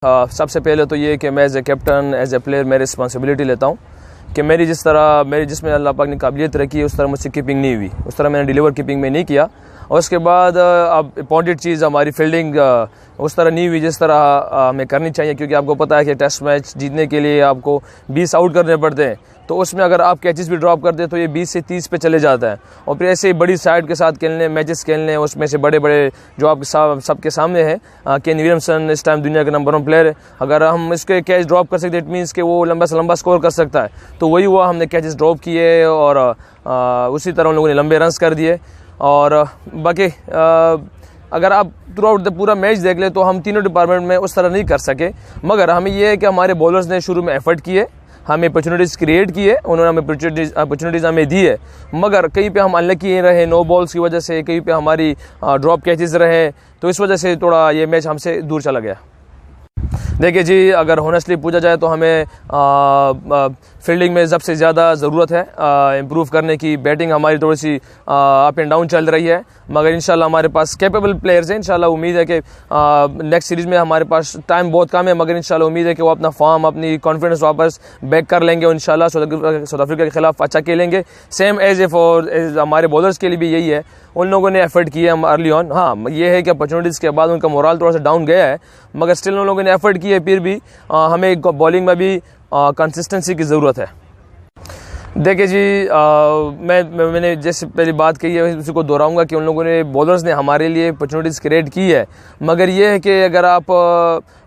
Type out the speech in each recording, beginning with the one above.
सबसे पहले तो ये कि मैं as a captain, as a player मैं रिस्पॉन्सिबिलिटी लेता हूँ कि मेरी जिसमें अल्लाह पाक ने काबिलियत रखी है उस तरह मुझसे कीपिंग नहीं हुई, उस तरह मैंने डिलीवर कीपिंग में नहीं किया। और उसके बाद अब इम्पॉर्टेंट चीज़ हमारी फील्डिंग उस तरह नहीं हुई जिस तरह हमें करनी चाहिए, क्योंकि आपको पता है कि टेस्ट मैच जीतने के लिए आपको 20 आउट करने पड़ते हैं, तो उसमें अगर आप कैचेस भी ड्रॉप कर दे तो ये 20 से 30 पे चले जाता है। और फिर ऐसे बड़ी साइड के साथ खेलने, मैचेस खेलने, उसमें से बड़े बड़े जो आपके सबके सामने हैं, केन विलियमसन इस टाइम दुनिया का नंबर 1 प्लेयर है, अगर हम इसके कैच ड्रॉप कर सकते इट मीन्स कि वो लंबा से लंबा स्कोर कर सकता है। तो वही हुआ, हमने कैचेस ड्रॉप किए और उसी तरह उन लोगों ने लंबे रन्स कर दिए। और बाकी अगर आप थ्रू आउट द पूरा मैच देख ले तो हम तीनों डिपार्टमेंट में उस तरह नहीं कर सके, मगर हमें ये है कि हमारे बॉलर्स ने शुरू में एफर्ट किए, हमें अपॉर्चुनिटीज़ क्रिएट किए, उन्होंने हमें अपॉर्चुनिटीज़ हमें दी है, मगर कहीं पे हम अनलकी रहे, नो बॉल्स की वजह से, कहीं पे हमारी ड्रॉप कैचेस रहे, तो इस वजह से थोड़ा ये मैच हमसे दूर चला गया। देखिए जी, अगर होनेस्टली पूछा जाए तो हमें फील्डिंग में सबसे ज़्यादा ज़रूरत है इम्प्रूव करने की। बैटिंग हमारी थोड़ी सी अप एंड डाउन चल रही है, मगर इंशाल्लाह हमारे पास कैपेबल प्लेयर्स हैं। इंशाल्लाह उम्मीद है कि नेक्स्ट सीरीज़ में हमारे पास टाइम बहुत कम है, मगर इंशाल्लाह उम्मीद है कि वो अपना फॉर्म, अपनी कॉन्फिडेंस वापस बैक कर लेंगे और इंशाल्लाह साउथ अफ्रीका के खिलाफ अच्छा खेलेंगे। सेम एज हमारे बॉलर्स के लिए भी यही है, उन लोगों ने एफर्ट किया हम अर्ली ऑन। हाँ, ये है कि अपॉर्चुनिटीज़ के बाद उनका मोरल थोड़ा सा डाउन गया है, मगर स्टिल उन लोगों ने एफर्ट किया, फिर भी हमें बॉलिंग में भी कंसिस्टेंसी की ज़रूरत है। देखिए जी, मैंने जैसे पहली बात कही है उसी को दोहराऊंगा कि उन लोगों ने, बॉलर्स ने हमारे लिए अपॉर्चुनिटीज़ क्रिएट की है, मगर ये है कि अगर आप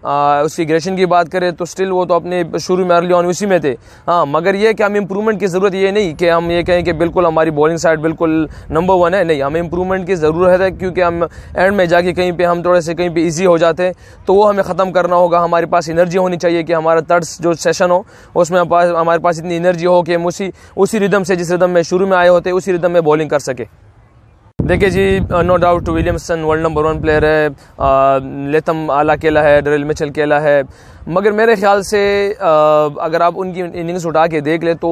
उसकी एग्रेशन की बात करें तो स्टिल वो तो अपने शुरू में अर्ली ऑन उसी में थे। हाँ, मगर ये है कि हमें इम्प्रूवमेंट की ज़रूरत, ये नहीं कि हम ये कहें कि बिल्कुल हमारी बॉलिंग साइड बिल्कुल नंबर 1 है, नहीं, हमें इम्प्रूवमेंट की ज़रूरत है, क्योंकि हम एंड में जाके कहीं पे हम थोड़े से कहीं पे ईजी हो जाते हैं, तो वो हमें ख़त्म करना होगा। हमारे पास एनर्जी होनी चाहिए कि हमारा थर्ड जो सेशन हो उसमें हमारे पास इतनी एनर्जी हो कि हम उसी रिदम से, जिस रिदम में शुरू में आए होते, उसी रिदम में बॉलिंग कर सके। देखिए जी, no doubt Williamson world number 1 player है, लेथम आला खेला है, डेरिल मिचेल खेला है, मगर मेरे ख्याल से अगर आप उनकी इनिंग्स उठा के देख ले तो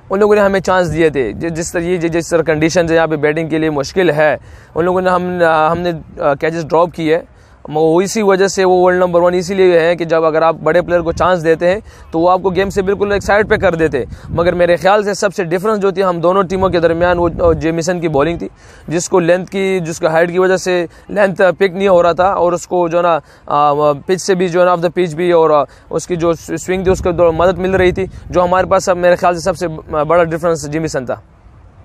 उन लोगों ने हमें चांस दिए थे। जिस तरह कंडीशन है यहाँ पे बैटिंग के लिए मुश्किल है, उन लोगों ने हमने कैचेस ड्रॉप किए, इसी वजह से वो वर्ल्ड नंबर 1 इसीलिए है कि जब अगर आप बड़े प्लेयर को चांस देते हैं तो वो आपको गेम से बिल्कुल एक साइड पे कर देते। मगर मेरे ख्याल से सबसे डिफरेंस जो थी हम दोनों टीमों के दरमियान, वो जेमिसन की बॉलिंग थी, जिसको हाइट की वजह से लेंथ पिक नहीं हो रहा था, और उसको जो ना पिच से भी, जो ना ऑफ द पिच भी, और उसकी जो स्विंग थी उसको मदद मिल रही थी, जो हमारे पास मेरे ख्याल से सबसे बड़ा डिफरेंस जेमिसन था।